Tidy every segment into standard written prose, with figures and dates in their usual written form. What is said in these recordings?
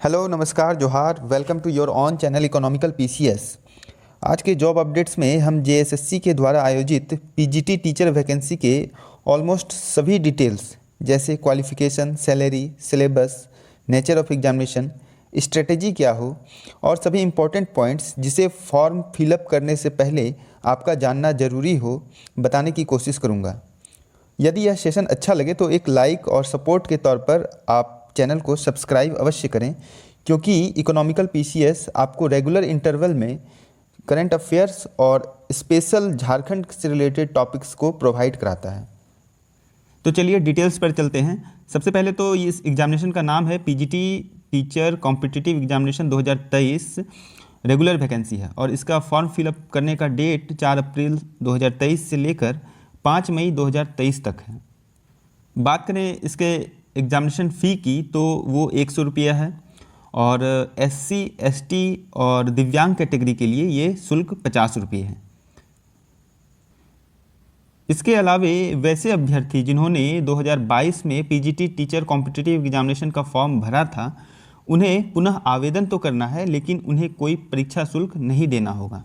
Hello नमस्कार जोहार welcome to your own channel economical PCS. आज के जॉब अपडेट्स में हम जेएसएससी के द्वारा आयोजित पीजीटी टीचर वैकेंसी के ऑलमोस्ट सभी डिटेल्स जैसे qualification, salary, syllabus, nature of examination, strategy क्या हो और सभी इम्पोर्टेंट पॉइंट्स जिसे फॉर्म फिलअप करने से पहले आपका जानना ज़रूरी हो बताने की कोशिश करूँगा। यदि यह सेशन अच्छा लगे तो एक लाइक और सपोर्ट के तौर पर आप चैनल को सब्सक्राइब अवश्य करें, क्योंकि इकोनॉमिकल पीसीएस आपको रेगुलर इंटरवल में करंट अफेयर्स और स्पेशल झारखंड से रिलेटेड टॉपिक्स को प्रोवाइड कराता है। तो चलिए डिटेल्स पर चलते हैं। सबसे पहले तो इस एग्जामिनेशन का नाम है PGT teacher competitive examination 2023 regular vacancy है और इसका फॉर्म फिलअप करने का डेट 4 अप्रैल 2023 से लेकर 5 मई 2023 तक है। बात करें इसके एग्जामिनेशन फ़ी की तो वो 100 रुपया है और एससी, एसटी और दिव्यांग कैटेगरी के लिए ये शुल्क 50 रुपये है। इसके अलावे वैसे अभ्यर्थी जिन्होंने 2022 में पीजीटी टीचर कॉम्पिटिटिव एग्जामिनेशन का फॉर्म भरा था उन्हें पुनः आवेदन तो करना है, लेकिन उन्हें कोई परीक्षा शुल्क नहीं देना होगा।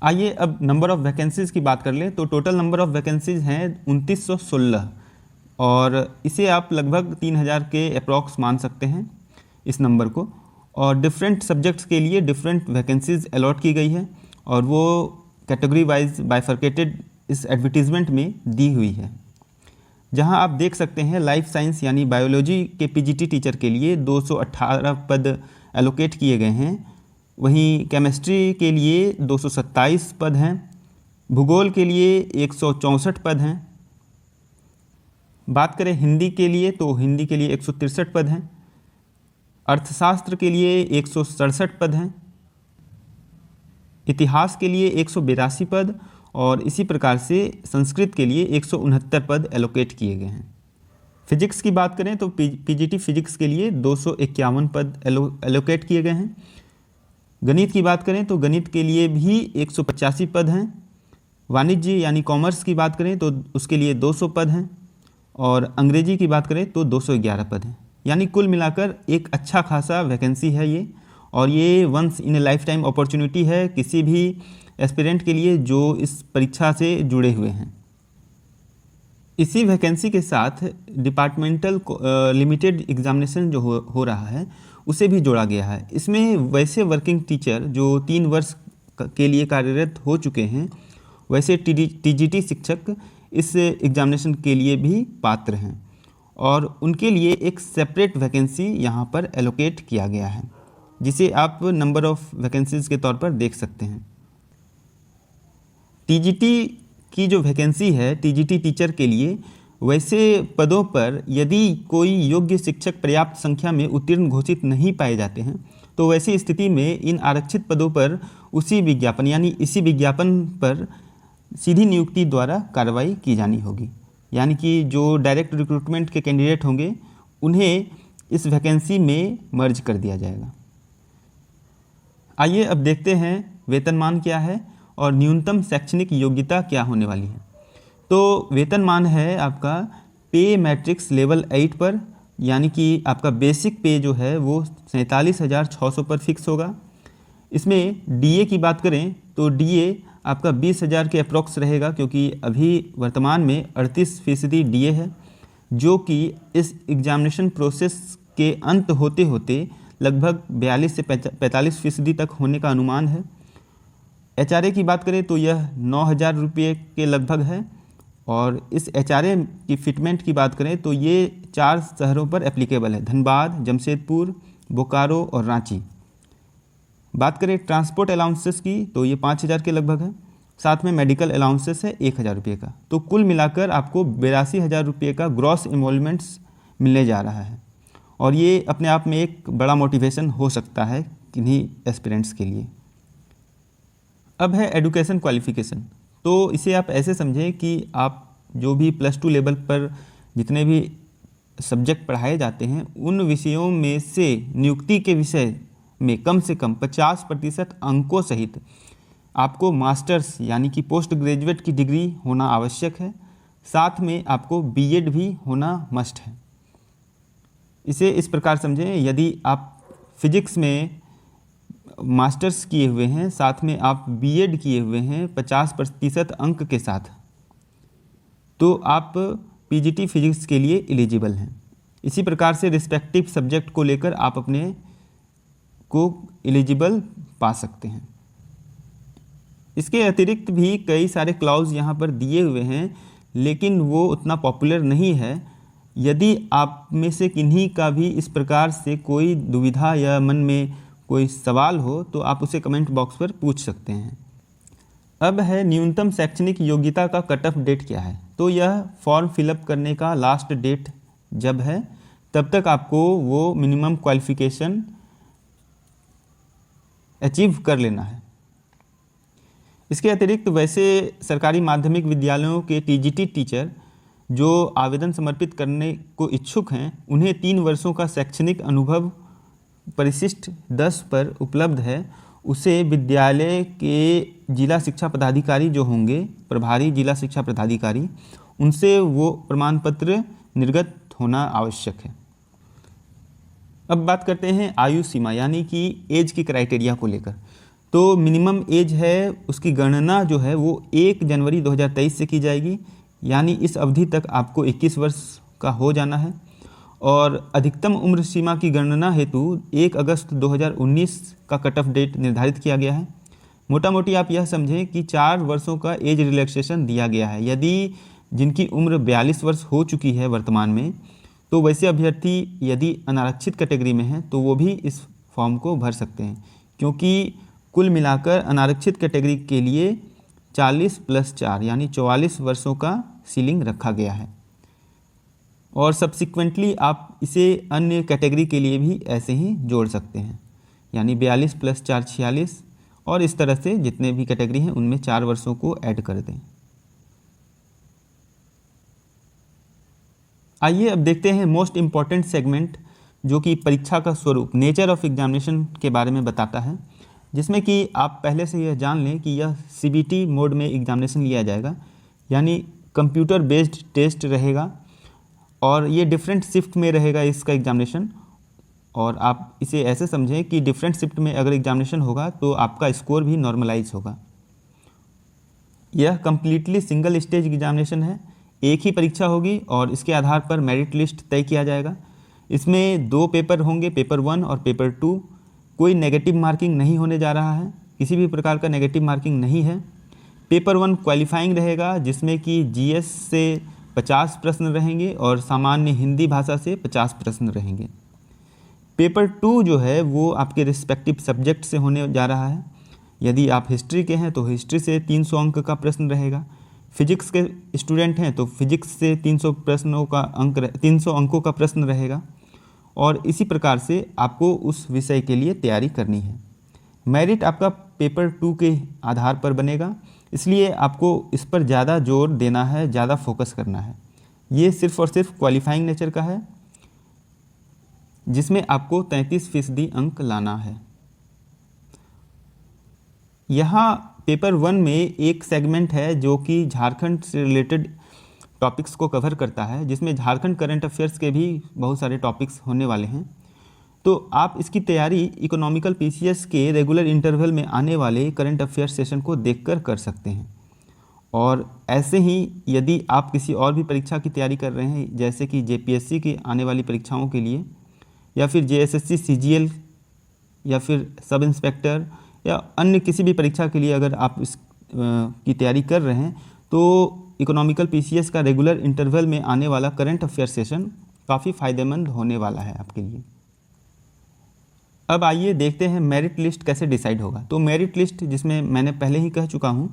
आइए अब नंबर ऑफ़ वैकेंसीज़ की बात कर लें तो टोटल नंबर ऑफ़ वैकेंसीज़ हैं 2916 और इसे आप लगभग 3000 के अप्रॉक्स मान सकते हैं इस नंबर को। और डिफरेंट सब्जेक्ट्स के लिए डिफरेंट वैकेंसीज़ अलॉट की गई है और वो कैटेगरी वाइज बाइफर्केटेड इस एडवर्टीज़मेंट में दी हुई है। जहां आप देख सकते हैं लाइफ साइंस यानी बायोलॉजी के पीजीटी टीचर के लिए 218 पद एलोकेट किए गए हैं। वहीं केमिस्ट्री के लिए 227 पद हैं, भूगोल के लिए 164 पद हैं। बात करें हिंदी के लिए तो हिंदी के लिए 163 पद हैं, अर्थशास्त्र के लिए 167 पद हैं, इतिहास के लिए 182 पद और इसी प्रकार से संस्कृत के लिए 169 पद एलोकेट किए गए हैं। फिजिक्स की बात करें तो पीजीटी फिजिक्स के लिए 251 पद एलोकेट किए गए हैं। गणित की बात करें तो गणित के लिए भी 185 पद हैं। वाणिज्य यानी कॉमर्स की बात करें तो उसके लिए 200 पद हैं और अंग्रेजी की बात करें तो 211 पद हैं। यानी कुल मिलाकर एक अच्छा खासा वैकेंसी है ये, और ये once in a lifetime opportunity है किसी भी एस्पिरेंट के लिए जो इस परीक्षा से जुड़े हुए हैं। इसी वैकेंसी के साथ डिपार्टमेंटल लिमिटेड एग्जामिनेशन जो हो रहा है उसे भी जोड़ा गया है। इसमें वैसे वर्किंग टीचर जो 3 वर्ष के लिए कार्यरत हो चुके हैं, वैसे टीजीटी शिक्षक इस एग्जामिनेशन के लिए भी पात्र हैं और उनके लिए एक सेपरेट वैकेंसी यहाँ पर एलोकेट किया गया है, जिसे आप नंबर ऑफ़ वैकेंसीज़ के तौर पर देख सकते हैं। टीजीटी की जो वैकेंसी है टीजीटी टीचर के लिए, वैसे पदों पर यदि कोई योग्य शिक्षक पर्याप्त संख्या में उत्तीर्ण घोषित नहीं पाए जाते हैं तो वैसी स्थिति में इन आरक्षित पदों पर उसी विज्ञापन यानी इसी विज्ञापन पर सीधी नियुक्ति द्वारा कार्रवाई की जानी होगी। यानी कि जो डायरेक्ट रिक्रूटमेंट के कैंडिडेट होंगे उन्हें इस वैकेंसी में मर्ज कर दिया जाएगा। आइए अब देखते हैं वेतनमान क्या है और न्यूनतम शैक्षणिक योग्यता क्या होने वाली है। तो वेतनमान है आपका पे मैट्रिक्स लेवल 8 पर, यानी कि आपका बेसिक पे जो है वो 47,600 पर फिक्स होगा। इसमें डीए की बात करें तो डीए आपका 20,000 के अप्रॉक्स रहेगा, क्योंकि अभी वर्तमान में 38% डीए है, जो कि इस एग्जामिनेशन प्रोसेस के अंत होते होते लगभग 42 से 45% तक होने का अनुमान है। एचआरए की बात करें तो यह 9,000 रुपये के लगभग है और इस एचआरए की फिटमेंट की बात करें तो ये 4 शहरों पर एप्लीकेबल है: धनबाद, जमशेदपुर, बोकारो और रांची। बात करें ट्रांसपोर्ट अलाउंसेस की तो ये 5,000 के लगभग है, साथ में मेडिकल अलाउंसेस है 1,000 रुपये का। तो कुल मिलाकर आपको 82,000 रुपये का ग्रॉस इनवॉल्वमेंट्स मिलने जा रहा है और ये अपने आप में एक बड़ा मोटिवेशन हो सकता है किन्हीं एस्पिरेंट्स के लिए। अब है एजुकेशन क्वालिफ़िकेशन। तो इसे आप ऐसे समझें कि आप जो भी +2 लेवल पर जितने भी सब्जेक्ट पढ़ाए जाते हैं उन विषयों में से नियुक्ति के विषय में कम से कम 50% अंकों सहित आपको मास्टर्स यानी कि पोस्ट ग्रेजुएट की डिग्री होना आवश्यक है। साथ में आपको बीएड भी होना मस्ट है। इसे इस प्रकार समझें, यदि आप फिजिक्स में मास्टर्स किए हुए हैं, साथ में आप बीएड किए हुए हैं 50% अंक के साथ, तो आप पीजीटी फिजिक्स के लिए एलिजिबल हैं। इसी प्रकार से रिस्पेक्टिव सब्जेक्ट को लेकर आप अपने को एलिजिबल पा सकते हैं। इसके अतिरिक्त भी कई सारे क्लाउज यहाँ पर दिए हुए हैं, लेकिन वो उतना पॉपुलर नहीं है। यदि आप में से किन्हीं का भी इस प्रकार से कोई दुविधा या मन में कोई सवाल हो तो आप उसे कमेंट बॉक्स पर पूछ सकते हैं। अब है न्यूनतम शैक्षणिक योग्यता का कट ऑफ डेट क्या है। तो यह फॉर्म फिलअप करने का लास्ट डेट जब है, तब तक आपको वो मिनिमम क्वालिफिकेशन अचीव कर लेना है। इसके अतिरिक्त वैसे सरकारी माध्यमिक विद्यालयों के टीजीटी टीचर जो आवेदन समर्पित करने को इच्छुक हैं, उन्हें 3 वर्षों का शैक्षणिक अनुभव परिशिष्ट 10 पर उपलब्ध है। उसे विद्यालय के जिला शिक्षा पदाधिकारी जो होंगे, प्रभारी जिला शिक्षा पदाधिकारी, उनसे वो प्रमाण पत्र निर्गत होना आवश्यक है। अब बात करते हैं आयु सीमा यानी कि एज की क्राइटेरिया को लेकर। तो मिनिमम एज है, उसकी गणना जो है वो 1 जनवरी 2023 से की जाएगी, यानी इस अवधि तक आपको 21 वर्ष का हो जाना है। और अधिकतम उम्र सीमा की गणना हेतु 1 अगस्त 2019 का कट ऑफ डेट निर्धारित किया गया है। मोटा मोटी आप यह समझें कि 4 वर्षों का एज रिलैक्सेशन दिया गया है। यदि जिनकी उम्र 42 वर्ष हो चुकी है वर्तमान में, तो वैसे अभ्यर्थी यदि अनारक्षित कैटेगरी में हैं तो वो भी इस फॉर्म को भर सकते हैं, क्योंकि कुल मिलाकर अनारक्षित कैटेगरी के लिए 40 + 4 यानी 44 वर्षों का सीलिंग रखा गया है। और सब्सिक्वेंटली आप इसे अन्य कैटेगरी के लिए भी ऐसे ही जोड़ सकते हैं, यानी 42 + 4 46, और इस तरह से जितने भी कैटेगरी हैं उनमें 4 वर्षों को ऐड कर दें। आइए अब देखते हैं मोस्ट इम्पॉर्टेंट सेगमेंट, जो कि परीक्षा का स्वरूप, नेचर ऑफ एग्जामिनेशन के बारे में बताता है, जिसमें कि आप पहले से यह जान लें कि यह सीबीटी मोड में एग्जामिनेशन लिया जाएगा, यानी कंप्यूटर बेस्ड टेस्ट रहेगा, और ये डिफरेंट शिफ्ट में रहेगा इसका एग्जामिनेशन। और आप इसे ऐसे समझें कि डिफरेंट शिफ्ट में अगर एग्जामिनेशन होगा तो आपका स्कोर भी नॉर्मलाइज होगा। यह कम्प्लीटली सिंगल स्टेज एग्जामिनेशन है, एक ही परीक्षा होगी और इसके आधार पर मेरिट लिस्ट तय किया जाएगा। इसमें 2 पेपर होंगे, पेपर 1 और पेपर 2। कोई नेगेटिव मार्किंग नहीं होने जा रहा है, किसी भी प्रकार का नेगेटिव मार्किंग नहीं है। पेपर 1 क्वालिफाइंग रहेगा, जिसमें कि जीएस से 50 प्रश्न रहेंगे और सामान्य हिंदी भाषा से 50 प्रश्न रहेंगे। पेपर 2 जो है वो आपके रिस्पेक्टिव सब्जेक्ट से होने जा रहा है। यदि आप हिस्ट्री के हैं तो हिस्ट्री से 300 अंक का प्रश्न रहेगा। फिजिक्स के स्टूडेंट हैं तो फिजिक्स से 300 अंकों का प्रश्न रहेगा। और इसी प्रकार से आपको उस विषय के लिए तैयारी करनी है। मेरिट आपका पेपर 2 के आधार पर बनेगा, इसलिए आपको इस पर ज़्यादा जोर देना है, ज़्यादा फोकस करना है। ये सिर्फ और सिर्फ क्वालिफाइंग नेचर का है, जिसमें आपको 33% अंक लाना है। यहाँ पेपर 1 में एक सेगमेंट है जो कि झारखंड से रिलेटेड टॉपिक्स को कवर करता है, जिसमें झारखंड करंट अफेयर्स के भी बहुत सारे टॉपिक्स होने वाले हैं। तो आप इसकी तैयारी इकोनॉमिकल पीसीएस के रेगुलर इंटरवल में आने वाले करंट अफेयर्स सेशन को देखकर कर सकते हैं। और ऐसे ही यदि आप किसी और भी परीक्षा की तैयारी कर रहे हैं, जैसे कि जेपीएससी की आने वाली परीक्षाओं के लिए, या फिर जेएसएससी सीजीएल, या फिर सब इंस्पेक्टर, या अन्य किसी भी परीक्षा के लिए अगर आप इस की तैयारी कर रहे हैं, तो इकोनॉमिकल पीसीएस का रेगुलर इंटरवल में आने वाला करंट अफेयर सेशन काफ़ी फ़ायदेमंद होने वाला है आपके लिए। अब आइए देखते हैं मेरिट लिस्ट कैसे डिसाइड होगा। तो मेरिट लिस्ट, जिसमें मैंने पहले ही कह चुका हूँ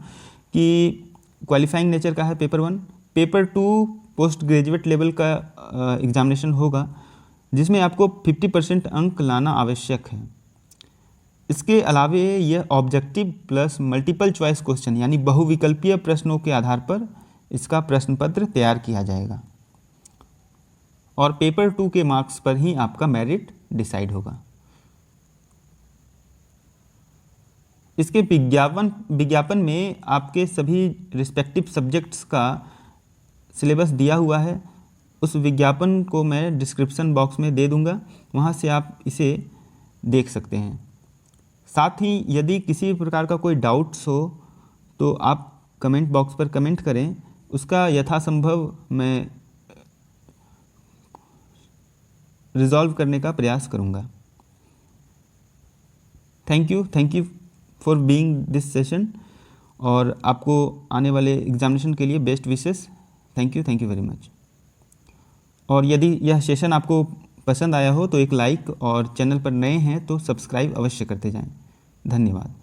कि क्वालिफाइंग नेचर का है paper 1। Paper 2 post graduate level का एग्जामिनेशन होगा, जिसमें आपको 50% अंक लाना आवश्यक है। इसके अलावे यह objective plus multiple choice question यानी बहुविकल्पीय प्रश्नों के आधार पर इसका प्रश्न पत्र तैयार किया जाएगा, और पेपर 2 के मार्क्स पर ही आपका मेरिट डिसाइड होगा। इसके विज्ञापन में आपके सभी रिस्पेक्टिव सब्जेक्ट्स का सिलेबस दिया हुआ है। उस विज्ञापन को मैं डिस्क्रिप्शन बॉक्स में दे दूंगा, वहाँ से आप इसे देख सकते हैं। साथ ही यदि किसी प्रकार का कोई डाउट्स हो तो आप कमेंट बॉक्स पर कमेंट करें, उसका यथासंभव मैं रिजॉल्व करने का प्रयास करूँगा। Thank you for being this session, और आपको आने वाले एग्जामिनेशन के लिए best wishes. Thank you very much. और यदि यह सेशन आपको पसंद आया हो तो एक लाइक, और चैनल पर नए हैं तो सब्सक्राइब अवश्य करते जाएं। धन्यवाद।